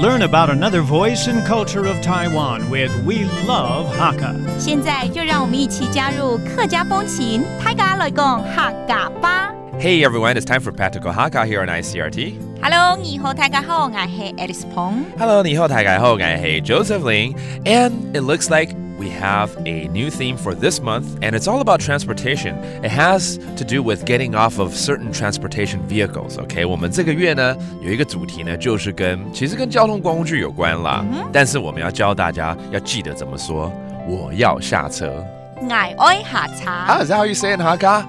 Learn about another voice and culture of Taiwan with We Love Hakka. 现在就让我们一起加入客家风情，大家来讲客家吧。Hey everyone, it's time for Practical Hakka here on Icrt. Hello， 你好，大家好，我係 Alice Pong。Hello, 你好，大家好，我係 Joseph Ling. And it looks like we have a new theme for this month, and it's all about transportation. It has to do with getting off of certain transportation vehicles. Okay, 我们这个月呢有一个主题呢，就是其实跟交通工具有关啦。但是我们要教大家要记得怎么说，我要下车。我要下車。Is that how you say it in Hakka?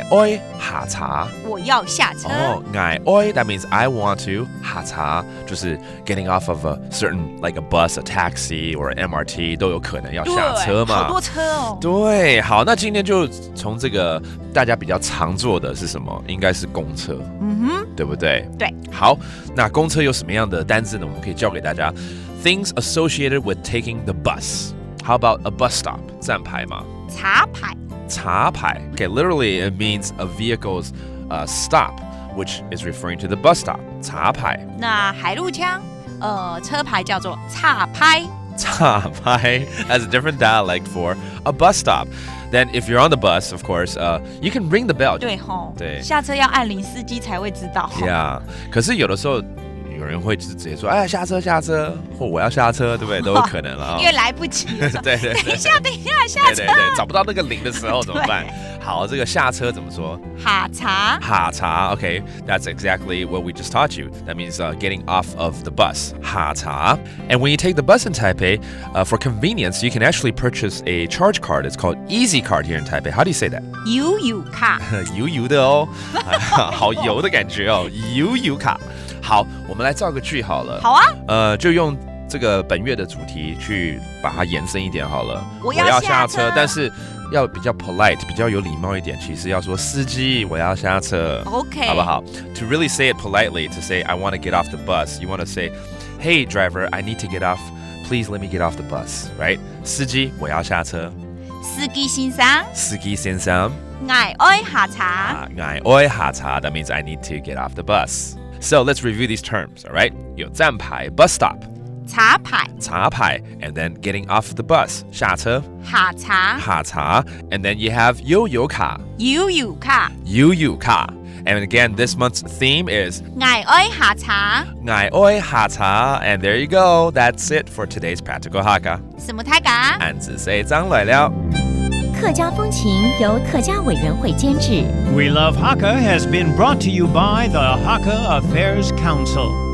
我要下車。我要下車。我要 that means I want to 下車，就是 getting off of a certain like a bus, a taxi, or an MRT 都有可能要下車嘛。好多車哦。对，好，那今天就从这个大家比较常坐的是什么？应该是公车，对不对？对。好，那公車有什么样的单字呢？我们可以教给大家 things associated with taking the bus. How about a bus stop? 站牌嘛。茶牌。茶牌. Okay, literally it means a vehicle's stop, which is referring to the bus stop. 茶牌. 那海陆腔，车牌叫做插牌。插牌 has a different dialect for a bus stop. Then if you're on the bus, of course, you can ring the bell. 对吼，对，下车要按铃，司机才会知道。Yeah， 可是有的时候。有人会直接说，哎，下车下车，或我要下车，对不对？都有可能了。因为来不及了。对，等一下，下车。对，找不到那个铃的时候怎么办？好，这个下车怎么说？下茶。下茶 ，OK, that's exactly what we just taught you. That means getting off of the bus. 下茶. And when you take the bus in Taipei, for convenience, you can actually purchase a charge card. It's called Easy Card here in Taipei. How do you say that? 悠游卡。油油的哦，好油的感觉哦，油油卡。好，我们来造个句好了。好啊。就用这个本月的主题去把它延伸一点好了。我要下车，但是要比较 polite， 比较有礼貌一点。其实要说司机，我要下车。OK， 好不好 ？To really say it politely, to say I want to get off the bus, you want to say, Hey driver, I need to get off. Please let me get off the bus, right? 司機，我要下車。司機先生。司機先生。我要下車。我要下車 That means I need to get off the bus. So let's review these terms, all right? 有站牌 bus stop. 茶牌 and then getting off the bus 下車下茶 and then you have 悠遊卡 and again this month's theme is 我要下車 and there you go, that's it for today's Practical Hakka. 什麼大家俺子say 張來了客家風情由客家委員會監製 We Love Hakka has been brought to you by the Hakka Affairs Council.